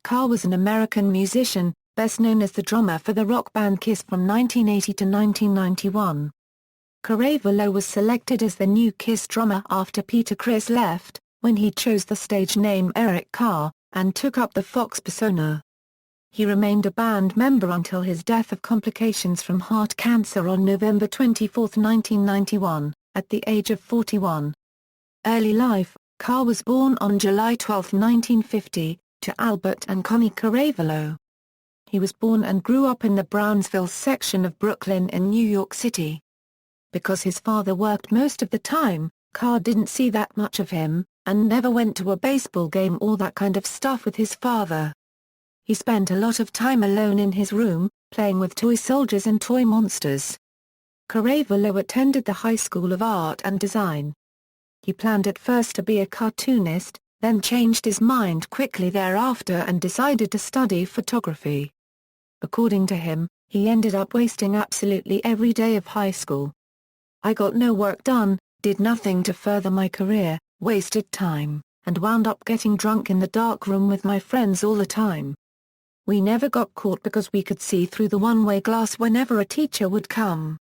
Carr was an American musician, best known as the drummer for the rock band Kiss from 1980 to 1991. Caravello was selected as the new Kiss drummer after Peter Criss left, when he chose the stage name Eric Carr, and took up the Fox persona. He remained a band member until his death of complications from heart cancer on November 24, 1991, at the age of 41. Early life: Carr was born on July 12, 1950, to Albert and Connie Caravello. He was born and grew up in the Brownsville section of Brooklyn in New York City. Because his father worked most of the time, Carr didn't see that much of him, and never went to a baseball game or that kind of stuff with his father. He spent a lot of time alone in his room, playing with toy soldiers and toy monsters. Caravello attended the High School of Art and Design. He planned at first to be a cartoonist, then changed his mind quickly thereafter and decided to study photography. According to him, he ended up wasting absolutely every day of high school. "I got no work done, did nothing to further my career, wasted time, and wound up getting drunk in the dark room with my friends all the time. We never got caught because we could see through the one-way glass whenever a teacher would come.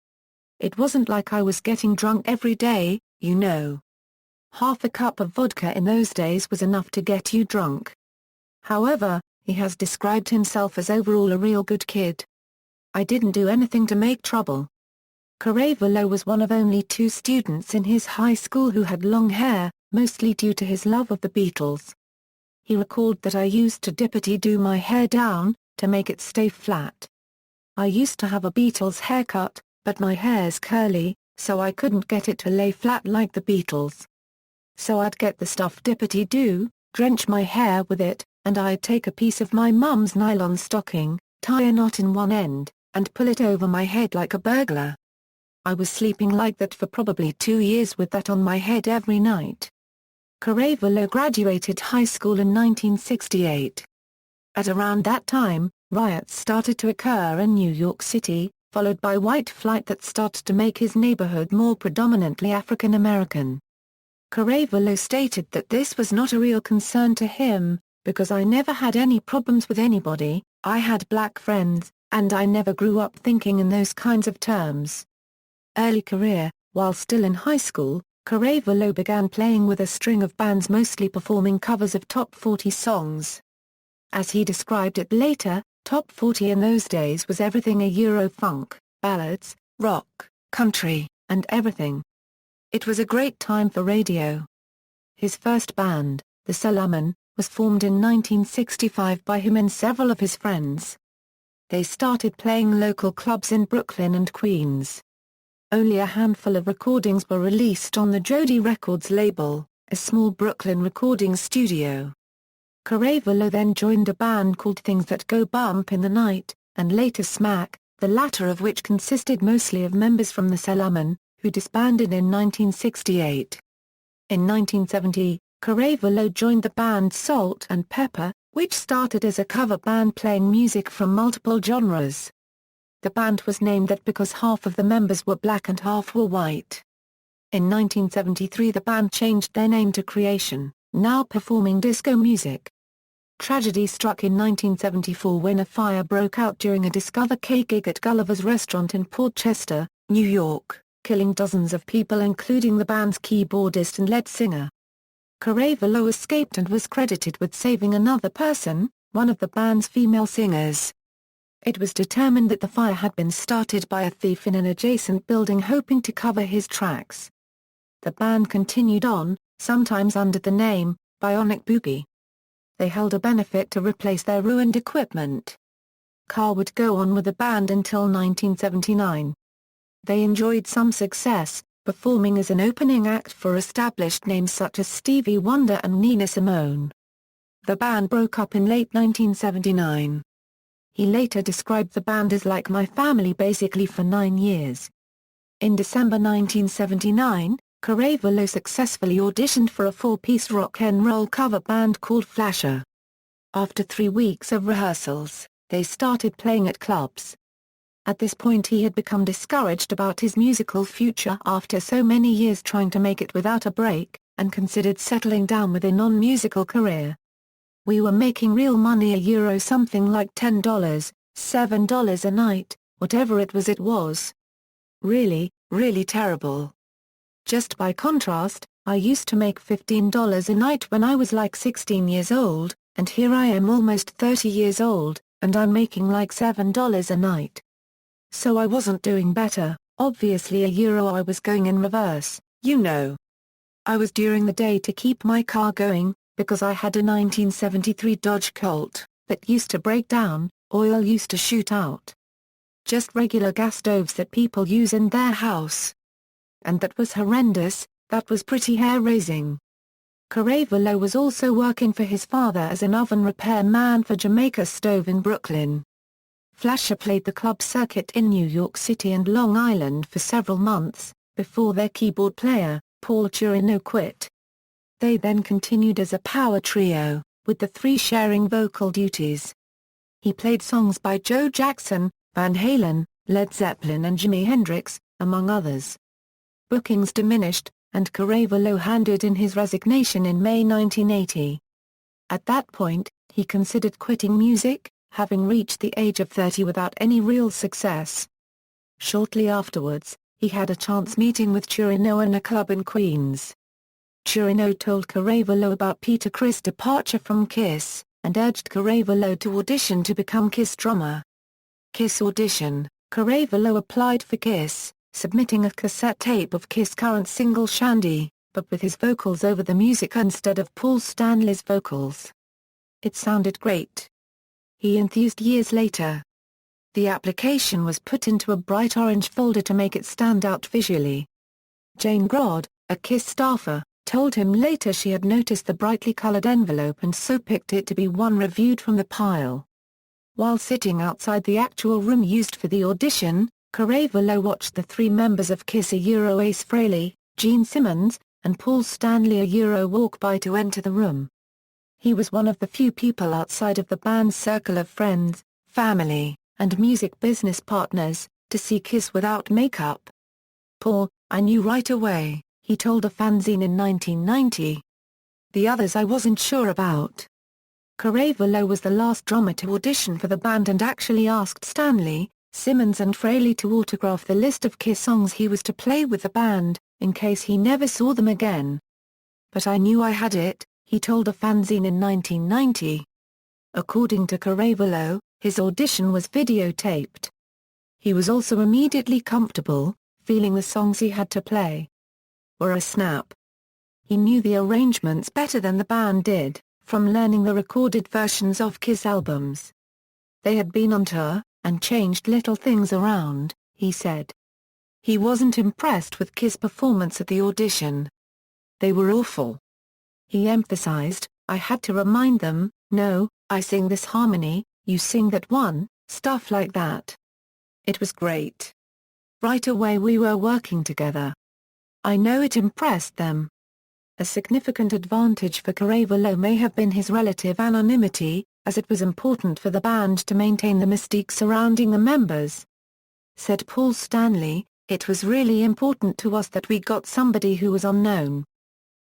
It wasn't like I was getting drunk every day, you know. Half a cup of vodka in those days was enough to get you drunk." However, he has described himself as overall a real good kid. "I didn't do anything to make trouble." Caravello was one of only 2 students in his high school who had long hair, mostly due to his love of the Beatles. He recalled that "I used to dippity-do my hair down, to make it stay flat. I used to have a Beatles haircut, but my hair's curly, so I couldn't get it to lay flat like the Beatles. So I'd get the stuff dippity-do, drench my hair with it, and I'd take a piece of my mum's nylon stocking, tie a knot in one end, and pull it over my head like a burglar. I was sleeping like that for probably 2 years with that on my head every night." Caravello graduated high school in 1968. At around that time, riots started to occur in New York City, followed by white flight that started to make his neighborhood more predominantly African American. Caravello stated that this was not a real concern to him, "Because I never had any problems with anybody, I had black friends, and I never grew up thinking in those kinds of terms." Early career: while still in high school, Caravello began playing with a string of bands mostly performing covers of top 40 songs. As he described it later, top 40 in those days was everything a Eurofunk, ballads, rock, country, and everything. It was a great time for radio. His first band, the Salaman, was formed in 1965 by him and several of his friends. They started playing local clubs in Brooklyn and Queens. Only a handful of recordings were released on the Jody Records label, a small Brooklyn recording studio. Caravello then joined a band called Things That Go Bump in the Night, and later Smack, the latter of which consisted mostly of members from the Salaman, who disbanded in 1968. In 1970, Caravello joined the band Salt and Pepper, which started as a cover band playing music from multiple genres. The band was named that because half of the members were black and half were white. In 1973 the band changed their name to Creation, now performing disco music. Tragedy struck in 1974 when a fire broke out during a Discover K gig at Gulliver's Restaurant in Port Chester, New York, killing dozens of people including the band's keyboardist and lead singer. Caravello escaped and was credited with saving another person, one of the band's female singers. It was determined that the fire had been started by a thief in an adjacent building hoping to cover his tracks. The band continued on, sometimes under the name, Bionic Boogie. They held a benefit to replace their ruined equipment. Carr would go on with the band until 1979. They enjoyed some success, performing as an opening act for established names such as Stevie Wonder and Nina Simone. The band broke up in late 1979. He later described the band as like my family basically for 9 years. In December 1979, Caravello successfully auditioned for a 4-piece rock and roll cover band called Flasher. After 3 weeks of rehearsals, they started playing at clubs. At this point he had become discouraged about his musical future after so many years trying to make it without a break, and considered settling down with a non-musical career. We were making real money, euro something like $10, $7 a night, whatever it was. Really, really terrible. Just by contrast, I used to make $15 a night when I was like 16 years old, and here I am almost 30 years old, and I'm making like $7 a night. So I wasn't doing better, obviously euro I was going in reverse, you know. I was during the day to keep my car going, because I had a 1973 Dodge Colt that used to break down, oil used to shoot out. Just regular gas stoves that people use in their house. And that was horrendous, that was pretty hair-raising. Caravello was also working for his father as an oven repair man for Jamaica Stove in Brooklyn. Flasher played the club circuit in New York City and Long Island for several months, before their keyboard player, Paul Charles, quit. They then continued as a power trio, with the three sharing vocal duties. He played songs by Joe Jackson, Van Halen, Led Zeppelin and Jimi Hendrix, among others. Bookings diminished, and Caravello handed in his resignation in May 1980. At that point, he considered quitting music, having reached the age of 30 without any real success. Shortly afterwards, he had a chance meeting with Chirino in a club in Queens. Chirino told Caravello about Peter Criss' departure from Kiss, and urged Caravello to audition to become Kiss drummer. Kiss audition: Caravello applied for Kiss, submitting a cassette tape of Kiss' current single Shandy, but with his vocals over the music instead of Paul Stanley's vocals. It sounded great. He enthused years later. The application was put into a bright orange folder to make it stand out visually. Jane Grodd, a Kiss staffer, told him later she had noticed the brightly colored envelope and so picked it to be one reviewed from the pile. While sitting outside the actual room used for the audition, Caravello watched the three members of Kiss Ace Frehley, Gene Simmons, and Paul Stanley walk by to enter the room. He was one of the few people outside of the band's circle of friends, family, and music business partners, to see Kiss without makeup. Paul, I knew right away, he told a fanzine in 1990. The others I wasn't sure about. Caravello was the last drummer to audition for the band and actually asked Stanley, Simmons and Frehley to autograph the list of Kiss songs he was to play with the band, in case he never saw them again. But I knew I had it, he told a fanzine in 1990. According to Caravello, his audition was videotaped. He was also immediately comfortable, feeling the songs he had to play were a snap. He knew the arrangements better than the band did, from learning the recorded versions of Kiss albums. They had been on tour, and changed little things around, he said. He wasn't impressed with Kiss' performance at the audition. They were awful. He emphasized, I had to remind them, no, I sing this harmony, you sing that one, stuff like that. It was great. Right away we were working together. I know it impressed them. A significant advantage for Caravello may have been his relative anonymity, as it was important for the band to maintain the mystique surrounding the members. Said Paul Stanley, it was really important to us that we got somebody who was unknown.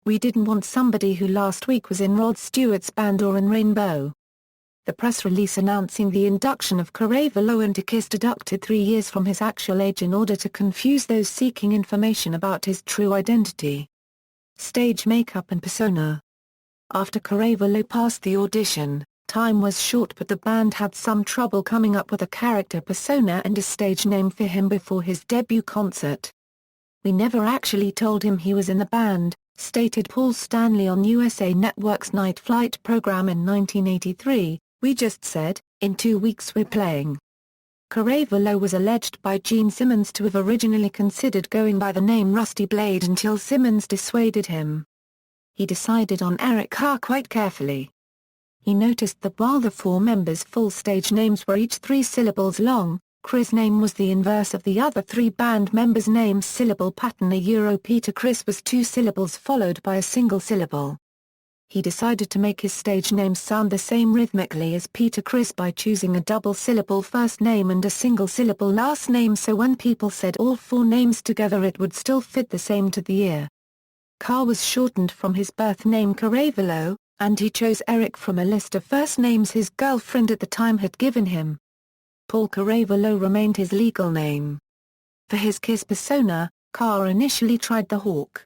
We didn't want somebody who last week was in Rod Stewart's band or in Rainbow. The press release announcing the induction of Caravello into Kiss deducted 3 years from his actual age in order to confuse those seeking information about his true identity. Stage makeup and persona. After Caravello passed the audition, time was short but the band had some trouble coming up with a character persona and a stage name for him before his debut concert. We never actually told him he was in the band, stated Paul Stanley on USA Network's Night Flight program in 1983, we just said, in 2 weeks we're playing. Caravello was alleged by Gene Simmons to have originally considered going by the name Rusty Blade until Simmons dissuaded him. He decided on Eric Carr quite carefully. He noticed that while the four members' full stage names were each 3 syllables long, Criss' name was the inverse of the other 3 band members' names' syllable pattern. Peter Criss was 2 syllables followed by a single syllable. He decided to make his stage names sound the same rhythmically as Peter Criss by choosing a double-syllable first name and a single-syllable last name so when people said all 4 names together it would still fit the same to the ear. Carr was shortened from his birth name Caravello, and he chose Eric from a list of first names his girlfriend at the time had given him. Paul Caravello remained his legal name. For his Kiss persona, Carr initially tried the hawk.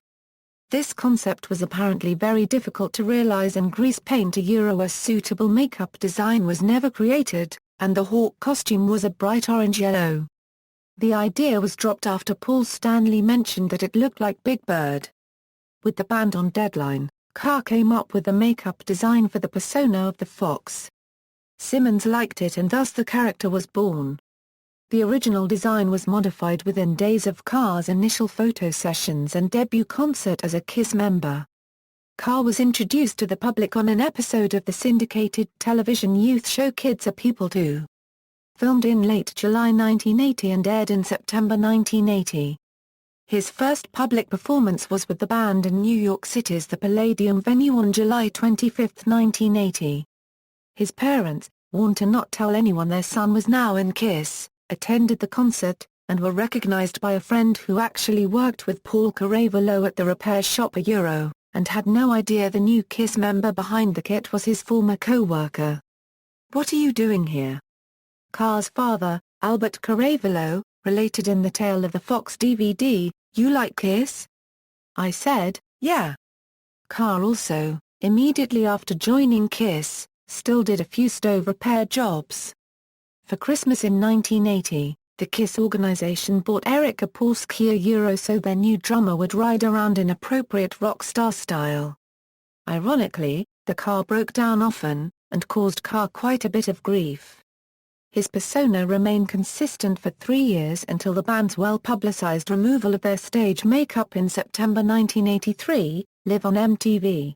This concept was apparently very difficult to realize, and grease paint a suitable makeup design was never created, and the hawk costume was a bright orange yellow. The idea was dropped after Paul Stanley mentioned that it looked like Big Bird. With the band on deadline, Carr came up with the makeup design for the persona of the fox. Simmons liked it, and thus the character was born. The original design was modified within days of Carr's initial photo sessions and debut concert as a Kiss member. Carr was introduced to the public on an episode of the syndicated television youth show Kids Are People Too. Filmed in late July 1980 and aired in September 1980. His first public performance was with the band in New York City's The Palladium venue on July 25, 1980. His parents, warned to not tell anyone their son was now in Kiss, attended the concert, and were recognized by a friend who actually worked with Paul Caravello at the repair shop and had no idea the new Kiss member behind the kit was his former co-worker. "What are you doing here?" Carr's father, Albert Caravello, related in the Tale of the Fox DVD, "You like Kiss?" I said, "Yeah." Carr also, immediately after joining Kiss, still did a few stove repair jobs. For Christmas in 1980, the Kiss organization bought Eric a Porsche so their new drummer would ride around in appropriate rock star style. Ironically, the car broke down often, and caused Carr quite a bit of grief. His persona remained consistent for 3 years until the band's well-publicized removal of their stage makeup in September 1983, Live on MTV.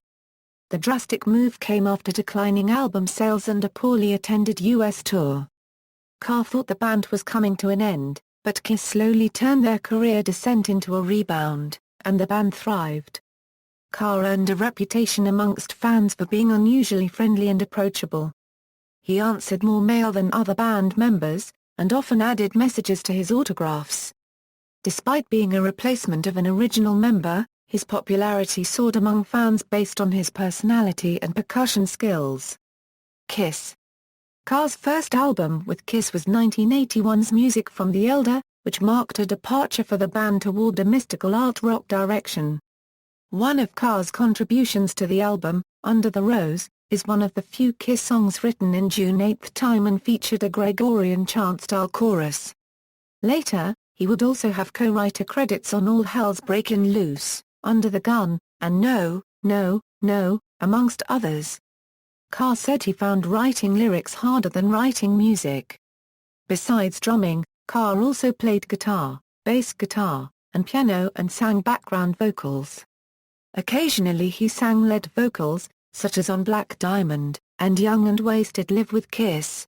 The drastic move came after declining album sales and a poorly attended U.S. tour. Carr thought the band was coming to an end, but Kiss slowly turned their career descent into a rebound, and the band thrived. Carr earned a reputation amongst fans for being unusually friendly and approachable. He answered more mail than other band members, and often added messages to his autographs. Despite being a replacement of an original member, his popularity soared among fans based on his personality and percussion skills. Kiss. Carr's first album with Kiss was 1981's Music from the Elder, which marked a departure for the band toward a mystical art rock direction. One of Carr's contributions to the album, Under the Rose, is one of the few Kiss songs written in June-8 time and featured a Gregorian chant-style chorus. Later, he would also have co-writer credits on All Hell's Breakin' Loose, Under the Gun, and No, No, No, amongst others. Carr said he found writing lyrics harder than writing music. Besides drumming, Carr also played guitar, bass guitar, and piano and sang background vocals. Occasionally he sang lead vocals, such as on Black Diamond, and Young and Wasted Live with Kiss.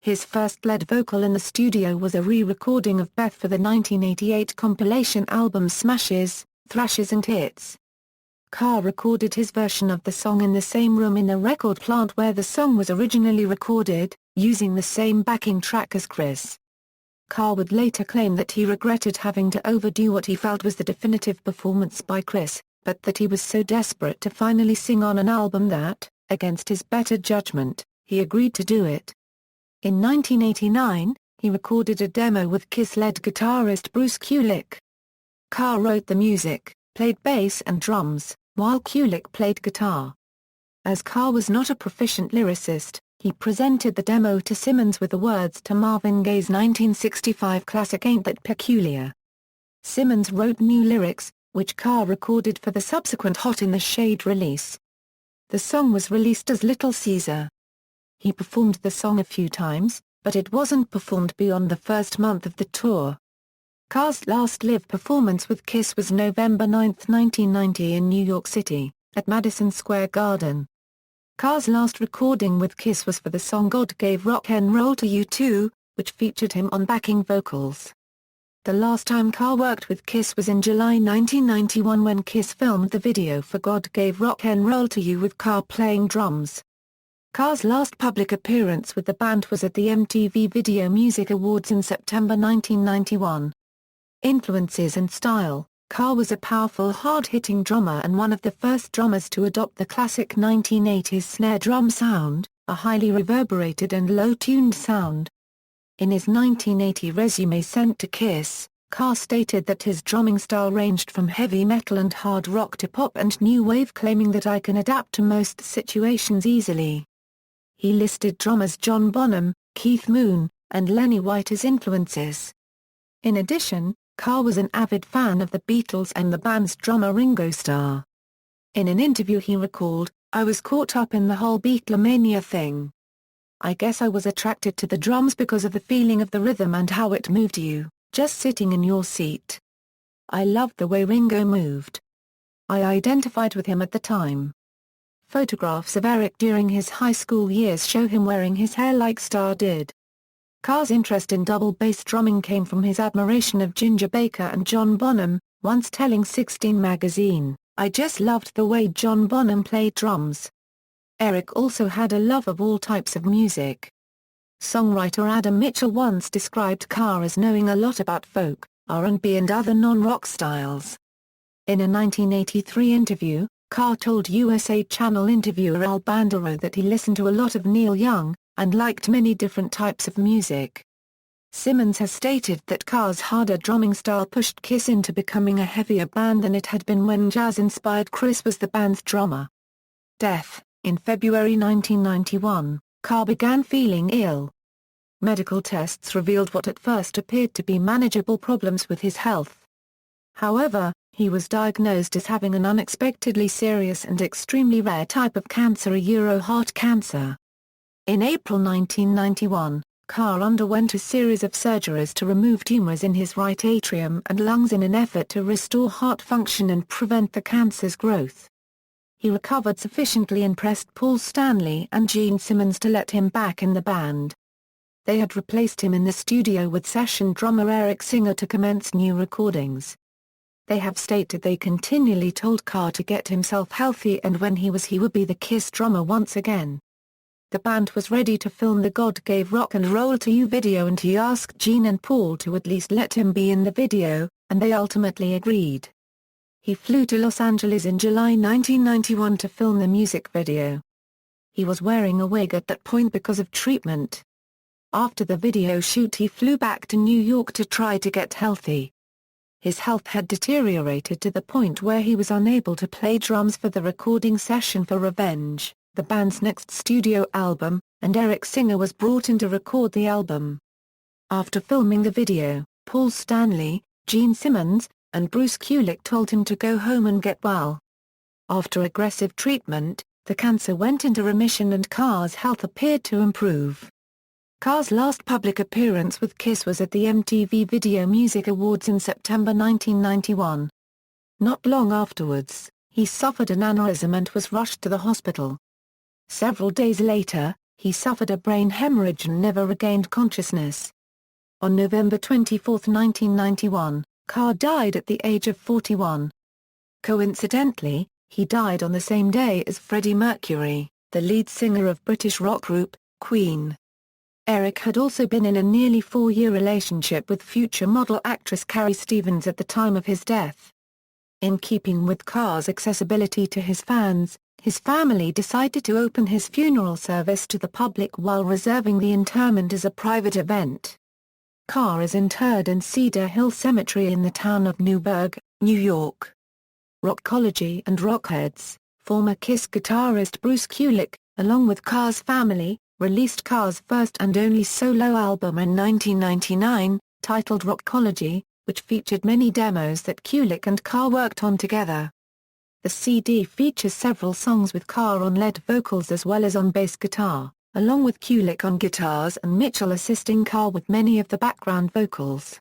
His first lead vocal in the studio was a re-recording of Beth for the 1988 compilation album Smashes, Thrashes and Hits. Carr recorded his version of the song in the same room in the record plant where the song was originally recorded, using the same backing track as Criss. Carr would later claim that he regretted having to overdo what he felt was the definitive performance by Criss, but that he was so desperate to finally sing on an album that, against his better judgment, he agreed to do it. In 1989, he recorded a demo with Kiss lead guitarist Bruce Kulick. Carr wrote the music, played bass and drums, while Kulick played guitar. As Carr was not a proficient lyricist, he presented the demo to Simmons with the words to Marvin Gaye's 1965 classic Ain't That Peculiar. Simmons wrote new lyrics, which Carr recorded for the subsequent Hot in the Shade release. The song was released as Little Caesar. He performed the song a few times, but it wasn't performed beyond the first month of the tour. Carr's last live performance with Kiss was November 9, 1990 in New York City, at Madison Square Garden. Carr's last recording with Kiss was for the song God Gave Rock 'N' Roll to You Too, which featured him on backing vocals. The last time Carr worked with Kiss was in July 1991 when Kiss filmed the video for God Gave Rock 'N' Roll to You with Carr playing drums. Carr's last public appearance with the band was at the MTV Video Music Awards in September 1991. Influences and style. Carr was a powerful hard-hitting drummer and one of the first drummers to adopt the classic 1980s snare drum sound, a highly reverberated and low-tuned sound. In his 1980 resume sent to Kiss, Carr stated that his drumming style ranged from heavy metal and hard rock to pop and new wave, claiming that I can adapt to most situations easily. He listed drummers John Bonham, Keith Moon, and Lenny White as influences. In addition, Carr was an avid fan of the Beatles and the band's drummer Ringo Starr. In an interview he recalled, "I was caught up in the whole Beatlemania thing. I guess I was attracted to the drums because of the feeling of the rhythm and how it moved you, just sitting in your seat. I loved the way Ringo moved. I identified with him at the time." Photographs of Eric during his high school years show him wearing his hair like Starr did. Carr's interest in double bass drumming came from his admiration of Ginger Baker and John Bonham, once telling 16 magazine, "I just loved the way John Bonham played drums." Eric also had a love of all types of music. Songwriter Adam Mitchell once described Carr as knowing a lot about folk, R&B and other non-rock styles. In a 1983 interview, Carr told USA Channel interviewer Al Bandero that he listened to a lot of Neil Young, and liked many different types of music. Simmons has stated that Carr's harder drumming style pushed Kiss into becoming a heavier band than it had been when jazz-inspired Criss was the band's drummer. Death. In February 1991, Carr began feeling ill. Medical tests revealed what at first appeared to be manageable problems with his health. However, he was diagnosed as having an unexpectedly serious and extremely rare type of cancer, heart cancer. In April 1991, Carr underwent a series of surgeries to remove tumors in his right atrium and lungs in an effort to restore heart function and prevent the cancer's growth. He recovered sufficiently and pressed Paul Stanley and Gene Simmons to let him back in the band. They had replaced him in the studio with session drummer Eric Singer to commence new recordings. They have stated they continually told Carr to get himself healthy, and when he would be the Kiss drummer once again. The band was ready to film the God Gave Rock and Roll to You video, and he asked Gene and Paul to at least let him be in the video, and they ultimately agreed. He flew to Los Angeles in July 1991 to film the music video. He was wearing a wig at that point because of treatment. After the video shoot he flew back to New York to try to get healthy. His health had deteriorated to the point where he was unable to play drums for the recording session for Revenge, the band's next studio album, and Eric Singer was brought in to record the album. After filming the video, Paul Stanley, Gene Simmons, and Bruce Kulick told him to go home and get well. After aggressive treatment, the cancer went into remission and Carr's health appeared to improve. Carr's last public appearance with Kiss was at the MTV Video Music Awards in September 1991. Not long afterwards, he suffered an aneurysm and was rushed to the hospital. Several days later, he suffered a brain hemorrhage and never regained consciousness. On November 24, 1991, Carr died at the age of 41. Coincidentally, he died on the same day as Freddie Mercury, the lead singer of British rock group, Queen. Eric had also been in a nearly 4-year relationship with future model actress Carrie Stevens at the time of his death. In keeping with Carr's accessibility to his fans, his family decided to open his funeral service to the public while reserving the interment as a private event. Carr is interred in Cedar Hill Cemetery in the town of Newburgh, New York. Rockology and Rockheads, former Kiss guitarist Bruce Kulick, along with Carr's family, released Carr's first and only solo album in 1999, titled Rockology, which featured many demos that Kulick and Carr worked on together. The CD features several songs with Carr on lead vocals as well as on bass guitar, along with Kulick on guitars and Mitchell assisting Carr with many of the background vocals.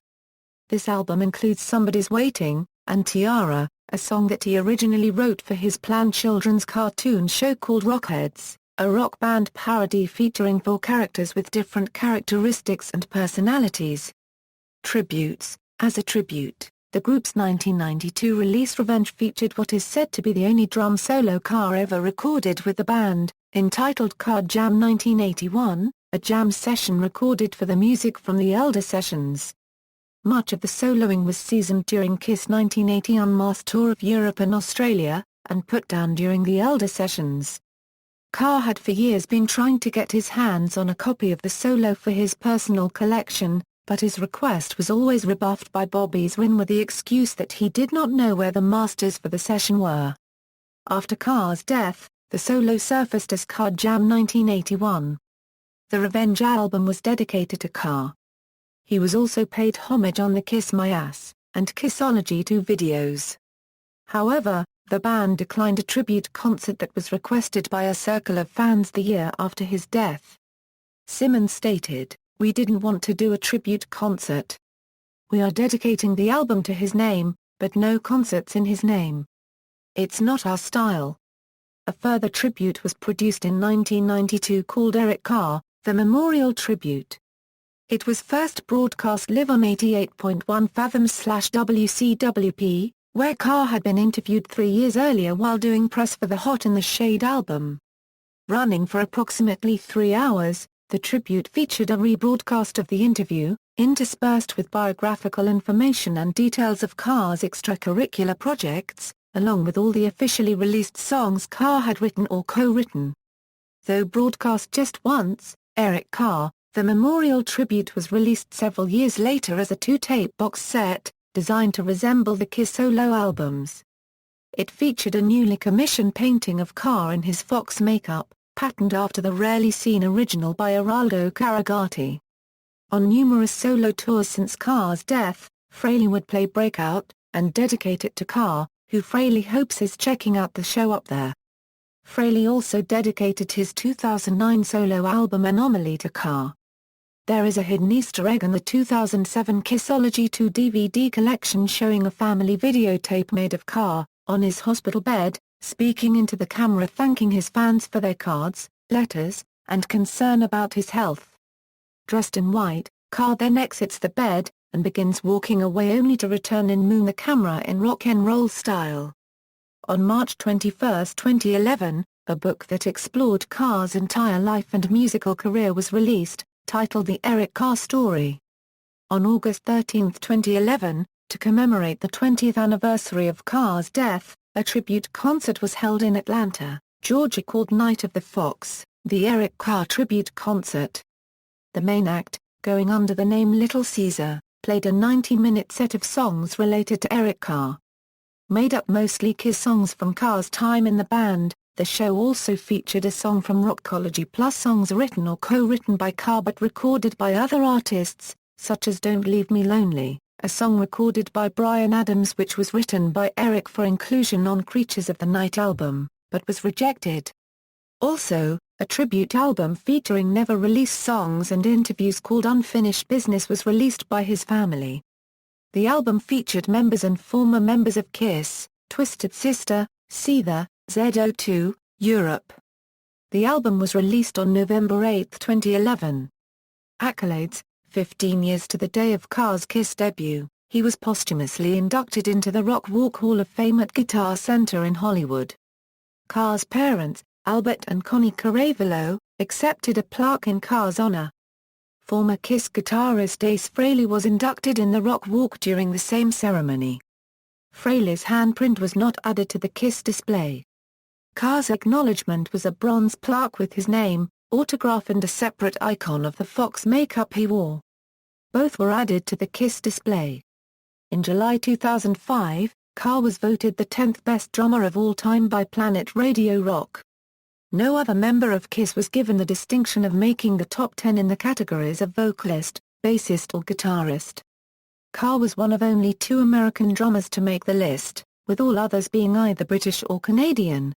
This album includes Somebody's Waiting, and Tiara, a song that he originally wrote for his planned children's cartoon show called Rockheads, a rock band parody featuring 4 characters with different characteristics and personalities. Tributes. As a tribute, the group's 1992 release Revenge featured what is said to be the only drum solo Carr ever recorded with the band, entitled Carr Jam 1981, a jam session recorded for the Music from the Elder sessions. Much of the soloing was seasoned during Kiss' 1980 Unmasked tour of Europe and Australia, and put down during the Elder sessions. Carr had for years been trying to get his hands on a copy of the solo for his personal collection, but his request was always rebuffed by Bob Ezrin with the excuse that he did not know where the masters for the session were. After Carr's death, the solo surfaced as Carr Jam 1981. The Revenge album was dedicated to Carr. He was also paid homage on the Kiss My Ass and Kissology 2 videos. However, the band declined a tribute concert that was requested by a circle of fans the year after his death. Simmons stated, "We didn't want to do a tribute concert. We are dedicating the album to his name, but no concerts in his name. It's not our style." A further tribute was produced in 1992 called Eric Carr, the Memorial Tribute. It was first broadcast live on 88.1 Fathoms/WCWP, where Carr had been interviewed 3 years earlier while doing press for the Hot in the Shade album. Running for approximately 3 hours, the tribute featured a rebroadcast of the interview, interspersed with biographical information and details of Carr's extracurricular projects, along with all the officially released songs Carr had written or co-written. Though broadcast just once, Eric Carr, the Memorial Tribute was released several years later as a 2-tape box set, designed to resemble the Kiss solo albums. It featured a newly commissioned painting of Carr in his Fox makeup, patterned after the rarely seen original by Eraldo Caragatti. On numerous solo tours since Carr's death, Frehley would play Breakout, and dedicate it to Carr, who Frehley hopes is checking out the show up there. Frehley also dedicated his 2009 solo album Anomaly to Carr. There is a hidden Easter egg in the 2007 Kissology 2 DVD collection showing a family videotape made of Carr, on his hospital bed, speaking into the camera thanking his fans for their cards, letters, and concern about his health. Dressed in white, Carr then exits the bed, and begins walking away only to return and moon the camera in rock and roll style. On March 21, 2011, a book that explored Carr's entire life and musical career was released, titled The Eric Carr Story. On August 13, 2011, to commemorate the 20th anniversary of Carr's death, a tribute concert was held in Atlanta, Georgia called Night of the Fox, the Eric Carr Tribute Concert. The main act, going under the name Little Caesar, played a 90-minute set of songs related to Eric Carr. Made up mostly Kiss songs from Carr's time in the band, the show also featured a song from Rockology plus songs written or co-written by Carr but recorded by other artists, such as Don't Leave Me Lonely, a song recorded by Bryan Adams which was written by Eric for inclusion on Creatures of the Night album, but was rejected. Also, a tribute album featuring never-released songs and interviews called Unfinished Business was released by his family. The album featured members and former members of Kiss, Twisted Sister, Seether, ZO2, Europe. The album was released on November 8, 2011. Accolades: 15 years to the day of Carr's Kiss debut, he was posthumously inducted into the Rock Walk Hall of Fame at Guitar Center in Hollywood. Carr's parents, Albert and Connie Caravello, accepted a plaque in Carr's honor. Former Kiss guitarist Ace Frehley was inducted in the Rock Walk during the same ceremony. Frehley's handprint was not added to the Kiss display. Carr's acknowledgement was a bronze plaque with his name, autograph and a separate icon of the Fox makeup he wore. Both were added to the Kiss display. In July 2005, Carr was voted the 10th best drummer of all time by Planet Radio Rock. No other member of Kiss was given the distinction of making the top 10 in the categories of vocalist, bassist or guitarist. Carr was one of only 2 American drummers to make the list, with all others being either British or Canadian.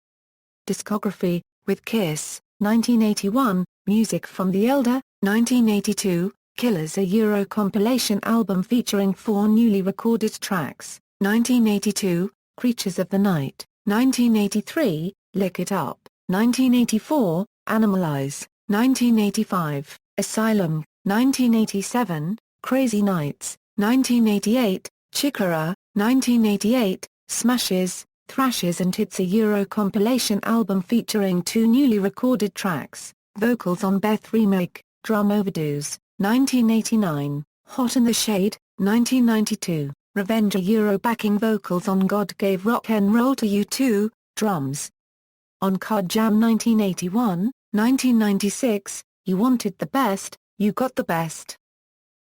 Discography: with Kiss, 1981, Music from the Elder, 1982, Killers, a Euro compilation album featuring 4 newly recorded tracks, 1982, Creatures of the Night, 1983, Lick It Up, 1984, Animalize, 1985, Asylum, 1987, Crazy Nights, 1988, Chikara, 1988, Smashes, Thrashes and Hits, a Euro compilation album featuring 2 newly recorded tracks, vocals on Beth Remake, Drum Overdues, 1989, Hot in the Shade, 1992, Revenge backing vocals on God Gave Rock 'N' Roll to You 2, drums. On Card Jam 1981, 1996, You Wanted the Best, You Got the Best.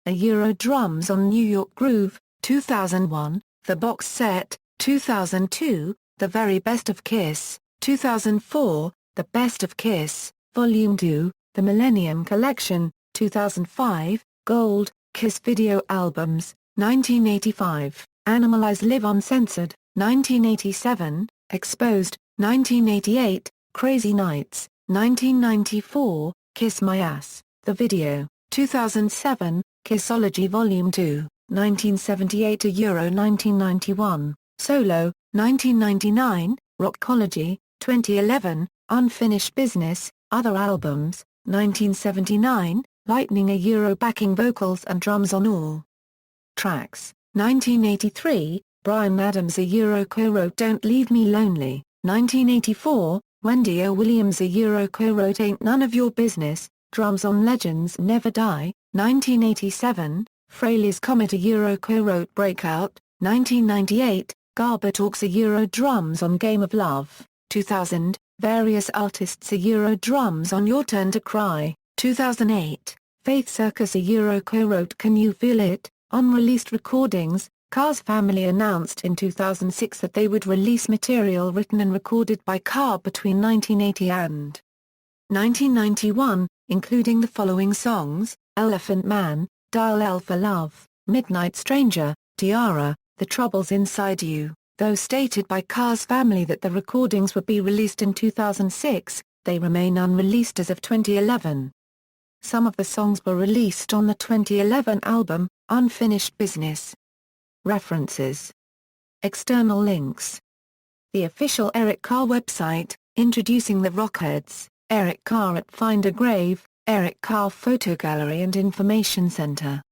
A drums on New York Groove, 2001, The Box Set, 2002, The Very Best of Kiss, 2004, The Best of Kiss, Volume 2, The Millennium Collection, 2005, Gold, Kiss Video Albums, 1985, Animalize Live Uncensored, 1987, Exposed, 1988, Crazy Nights, 1994, Kiss My Ass, The Video, 2007, Kissology Volume 2, 1978 to 1991, Solo, 1999, Rockology, 2011, Unfinished Business, Other Albums, 1979, Lightning backing vocals and drums on all tracks, 1983, Bryan Adams co-wrote Don't Leave Me Lonely, 1984, Wendy O. Williams co-wrote Ain't None of Your Business, drums on Legends Never Die, 1987, Fraley's Comet co-wrote Breakout, 1998, Garber Talks drums on Game of Love, 2000, various artists drums on Your Turn to Cry, 2008, Faith Circus co-wrote Can You Feel It, unreleased recordings. Carr's family announced in 2006 that they would release material written and recorded by Carr between 1980 and 1991, including the following songs: Elephant Man, Dial L for Love, Midnight Stranger, Tiara, The Troubles Inside You. Though stated by Carr's family that the recordings would be released in 2006, they remain unreleased as of 2011. Some of the songs were released on the 2011 album, Unfinished Business. References. External links. The official Eric Carr website, introducing the Rockheads, Eric Carr at Find a Grave, Eric Carr Photo Gallery and Information Center.